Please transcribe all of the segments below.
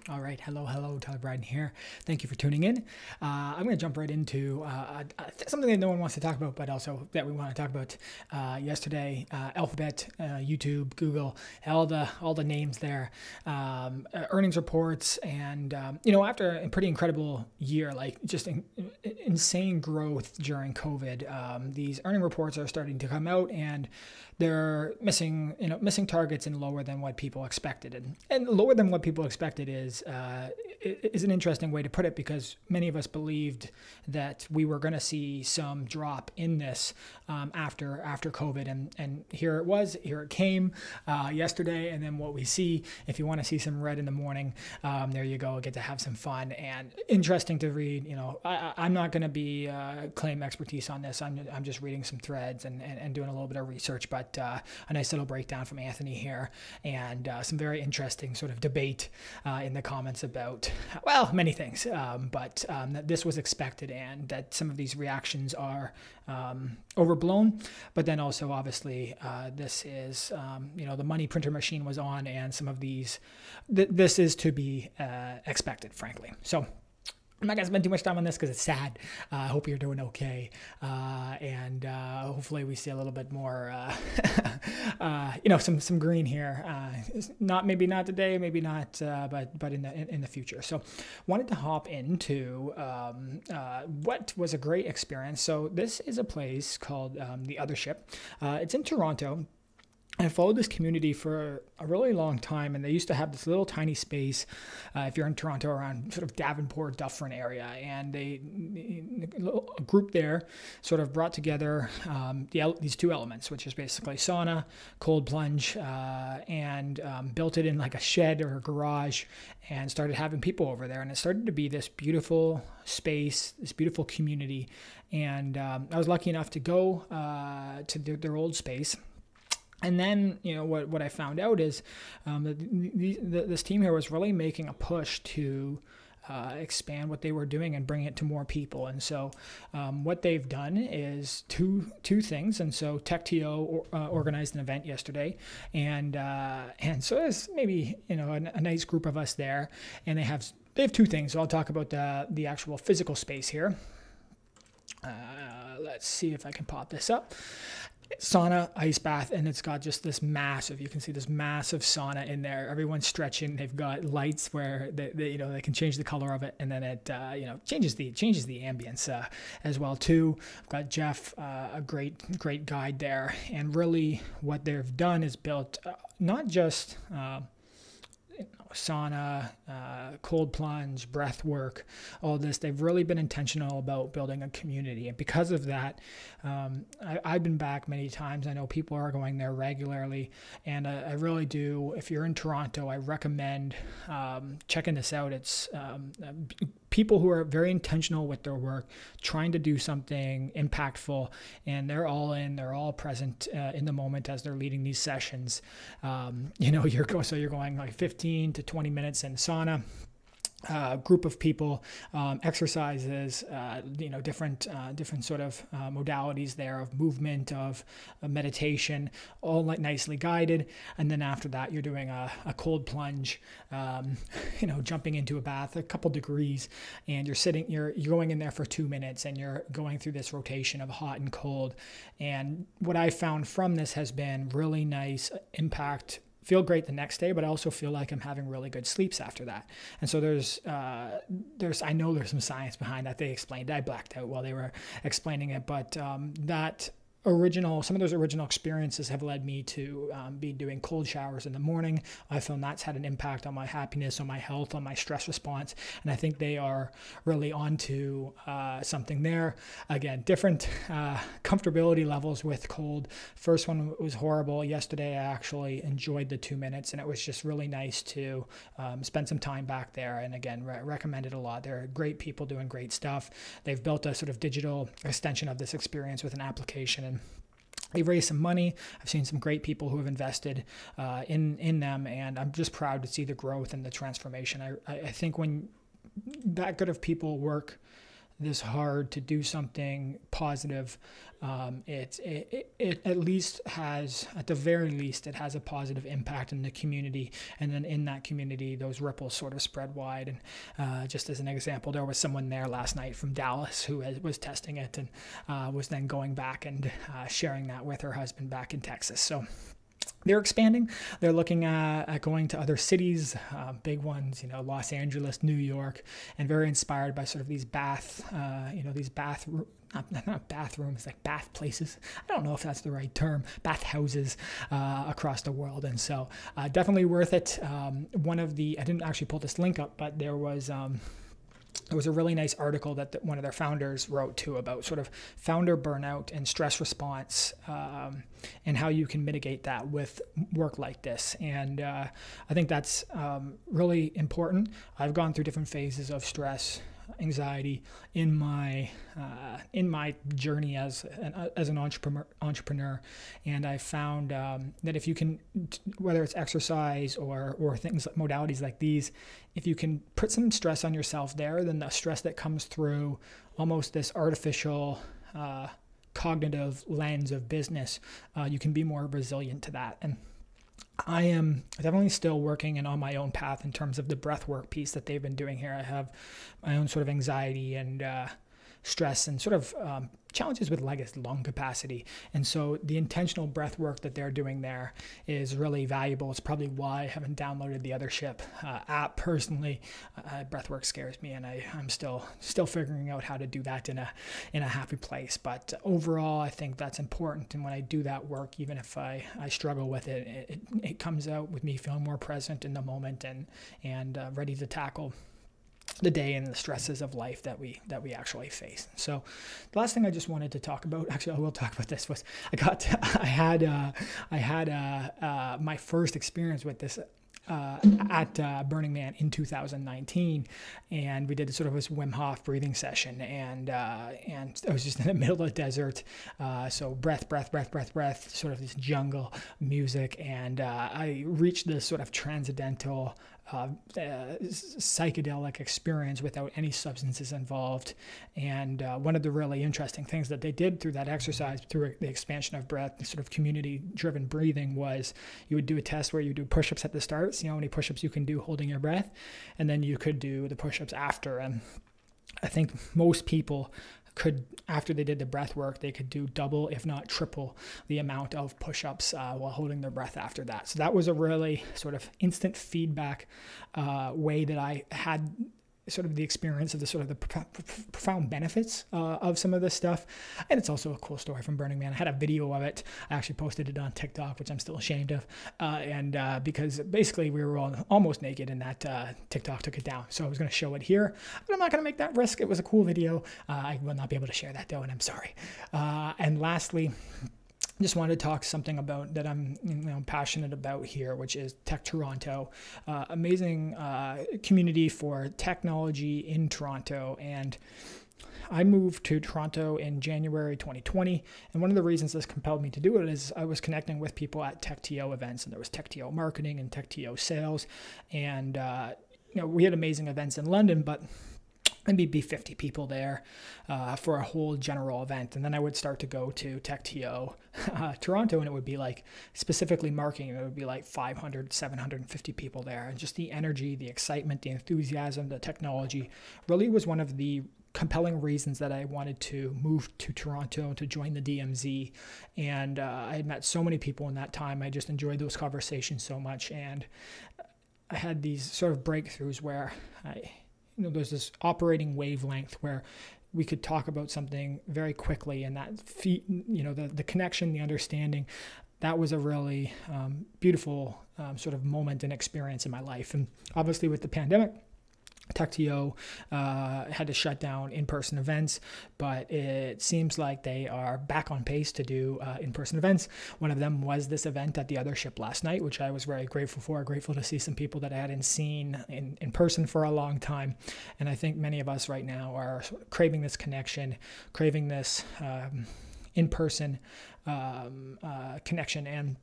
All right. Hello. Tyler Bryden here. Thank you for tuning in. I'm going to jump right into something that no one wants to talk about, but also that we want to talk about. Yesterday, Alphabet, YouTube, Google, all the names there, earnings reports, and after a pretty incredible year, like just insane growth during COVID, these earning reports are starting to come out, and they're missing targets and lower than what people expected. And lower than what people expected is an interesting way to put it, because many of us believed that we were going to see some drop in this after COVID, and here it came yesterday. And then what we see, if you want to see some red in the morning, there you go, get to have some fun and interesting to read. I'm not going to be claim expertise on this. I'm just reading some threads and doing a little bit of research, but a nice little breakdown from Anthony here, and some very interesting sort of debate in the comments about, well, many things, but that this was expected and that some of these reactions are overblown. But then also, obviously, this is, the money printer machine was on, and some of these, this is to be expected, frankly. So I'm not going to spend too much time on this because it's sad. I hope you're doing okay. And hopefully we see a little bit more, some green here. Maybe not today, maybe not, but in the future. So wanted to hop into what was a great experience. So this is a place called the Othership. It's in Toronto. I followed this community for a really long time, and they used to have this little tiny space, if you're in Toronto, around sort of Davenport, Dufferin area, and a group there sort of brought together these two elements, which is basically sauna, cold plunge, and built it in like a shed or a garage, and started having people over there, and it started to be this beautiful space, this beautiful community, and I was lucky enough to go to their old space. And then, what I found out is that this team here was really making a push to expand what they were doing and bring it to more people. And so what they've done is two things. And so TechTo organized an event yesterday, and so there's maybe a nice group of us there, and they have two things. So I'll talk about the actual physical space here. Let's see if I can pop this up. Sauna, ice bath, and it's got just this massive, you can see this massive sauna in there. Everyone's stretching. They've got lights where they can change the color of it, and then it changes the ambience as well too. I've got Jeff, a great guide there, and really what they've done is built not just sauna, cold plunge, breath work, all this. They've really been intentional about building a community. And because of that, I've been back many times. I know people are going there regularly. And I really do, if you're in Toronto, I recommend checking this out. It's people who are very intentional with their work, trying to do something impactful, and they're all present in the moment as they're leading these sessions. You're going like 15 to 20 minutes in sauna. Group of people, exercises, different sort of modalities there of movement, of meditation, all nicely guided. And then after that, you're doing a cold plunge, jumping into a bath, a couple degrees, and you're going in there for 2 minutes, and you're going through this rotation of hot and cold. And what I found from this has been really nice impact. Feel great the next day, but I also feel like I'm having really good sleeps after that. And so I know there's some science behind that. They explained, I blacked out while they were explaining it, but some of those original experiences have led me to be doing cold showers in the morning. I found that's had an impact on my happiness, on my health, on my stress response. And I think they are really onto something there. Again, different comfortability levels with cold. First one was horrible. Yesterday, I actually enjoyed the 2 minutes, and it was just really nice to spend some time back there. And again, recommend it a lot. They're great people doing great stuff. They've built a sort of digital extension of this experience with an application, and they've raised some money. I've seen some great people who have invested in them, and I'm just proud to see the growth and the transformation. I think when that good of people work this hard to do something positive, it at least has, at the very least, it has a positive impact in the community. And then in that community, those ripples sort of spread wide. And just as an example, there was someone there last night from Dallas who was testing it and was then going back and sharing that with her husband back in Texas. So they're expanding. They're looking at going to other cities, big ones, Los Angeles, New York, and very inspired by sort of these not bathrooms, like bath places. I don't know if that's the right term, bath houses across the world. And so definitely worth it. I didn't actually pull this link up, but there was a really nice article that one of their founders wrote too about sort of founder burnout and stress response, and how you can mitigate that with work like this. And I think that's really important. I've gone through different phases of stress, anxiety in my journey as an entrepreneur, and I found that if you can, whether it's exercise or things like modalities like these, if you can put some stress on yourself there, then the stress that comes through almost this artificial cognitive lens of business, you can be more resilient to that. And I am definitely still working and on my own path in terms of the breathwork piece that they've been doing here. I have my own sort of anxiety and stress and sort of challenges with lung capacity. And so the intentional breath work that they're doing there is really valuable. It's probably why I haven't downloaded the Othership app personally. Breathwork scares me, and I'm still figuring out how to do that in a happy place. But overall, I think that's important. And when I do that work, even if I struggle with it, it comes out with me feeling more present in the moment and ready to tackle the day and the stresses of life that we actually face. So the last thing I just wanted to talk about, actually I will talk about this, was I had my first experience with this at Burning Man in 2019, and we did sort of this Wim Hof breathing session, and I was just in the middle of the desert, so breath, sort of this jungle music, and I reached this sort of transcendental psychedelic experience without any substances involved. And one of the really interesting things that they did through that exercise, through the expansion of breath, the sort of community-driven breathing, was you would do a test where you do push-ups at the start, see how many push-ups you can do holding your breath, and then you could do the push-ups after. And I think most people could, after they did the breath work, they could do double, if not triple, the amount of push-ups while holding their breath after that. So that was a really sort of instant feedback way that I had sort of the experience of the sort of the profound benefits of some of this stuff. And it's also a cool story from Burning Man. I had a video of it. I actually posted it on TikTok, which I'm still ashamed of. Because basically we were all almost naked, and that TikTok took it down. So I was going to show it here, but I'm not going to make that risk. It was a cool video. I will not be able to share that though, and I'm sorry. And lastly, just wanted to talk something about that I'm passionate about here, which is Tech Toronto, amazing community for technology in Toronto. And I moved to Toronto in January 2020, and one of the reasons this compelled me to do it is I was connecting with people at TechTo events, and there was TechTo marketing and TechTo sales, and we had amazing events in London, but maybe be 50 people there for a whole general event. And then I would start to go to TechTo Toronto, and it would be like, specifically marketing, it would be like 500, 750 people there. And just the energy, the excitement, the enthusiasm, the technology really was one of the compelling reasons that I wanted to move to Toronto to join the DMZ. And I had met so many people in that time. I just enjoyed those conversations so much. And I had these sort of breakthroughs where there's this operating wavelength where we could talk about something very quickly, and that the connection, the understanding, that was a really beautiful sort of moment and experience in my life. And obviously with the pandemic, TechTo had to shut down in-person events, but it seems like they are back on pace to do in-person events. One of them was this event at the Othership last night, which I was very grateful for, grateful to see some people that I hadn't seen in person for a long time. And I think many of us right now are craving this connection, craving this in-person connection. And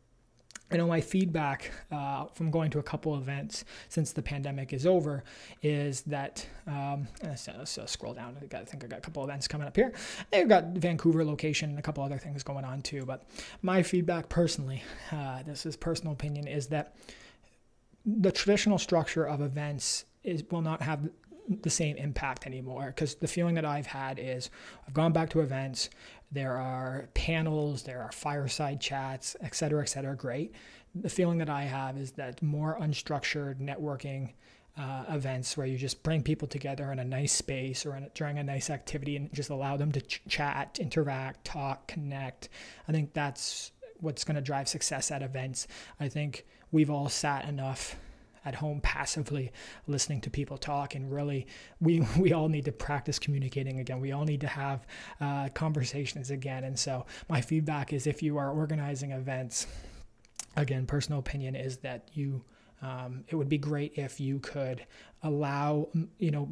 I know my feedback from going to a couple events since the pandemic is over is that, so scroll down, I think I got a couple events coming up here. I've got Vancouver location and a couple other things going on too, but my feedback personally, this is personal opinion, is that the traditional structure of events will not have the same impact anymore, because the feeling that I've had is I've gone back to events, there are panels, there are fireside chats, et cetera, great. The feeling that I have is that more unstructured networking events where you just bring people together in a nice space or during a nice activity and just allow them to chat, interact, talk, connect. I think that's what's going to drive success at events. I think we've all sat enough at home passively listening to people talk, and really we all need to practice communicating again. We all need to have conversations again. And so my feedback is, if you are organizing events, again, personal opinion is that it would be great if you could allow,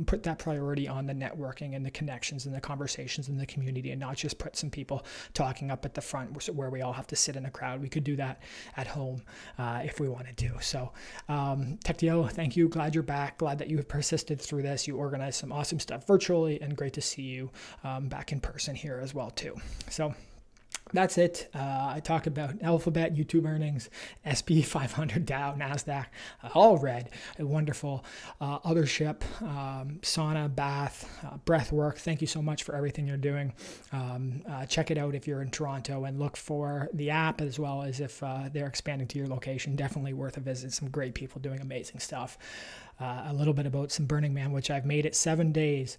put that priority on the networking and the connections and the conversations in the community, and not just put some people talking up at the front where we all have to sit in a crowd. We could do that at home if we wanted to. So TechTo, thank you. Glad you're back. Glad that you have persisted through this. You organized some awesome stuff virtually, and great to see you back in person here as well too. So that's it. I talked about Alphabet, YouTube earnings, SP 500, Dow, Nasdaq, all red, wonderful. Othership, sauna, bath, breathwork. Thank you so much for everything you're doing. Check it out if you're in Toronto, and look for the app, as well as if they're expanding to your location. Definitely worth a visit. Some great people doing amazing stuff. A little bit about some Burning Man, which I've made it 7 days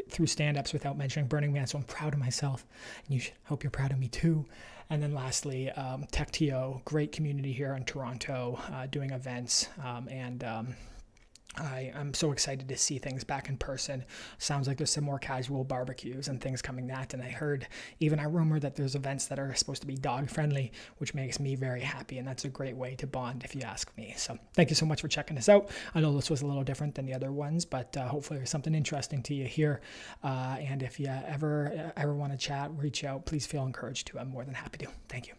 through stand-ups without mentioning Burning Man, so I'm proud of myself, and hope you're proud of me too. And then lastly, TechTo, great community here in Toronto, doing events, and I'm so excited to see things back in person. Sounds like there's some more casual barbecues and things coming that, and I heard even a rumor that there's events that are supposed to be dog friendly, which makes me very happy, and that's a great way to bond, if you ask me. So thank you so much for checking this out. I know this was a little different than the other ones, but hopefully there's something interesting to you here. And if you ever want to chat, reach out, please feel encouraged to. I'm more than happy to. Thank you.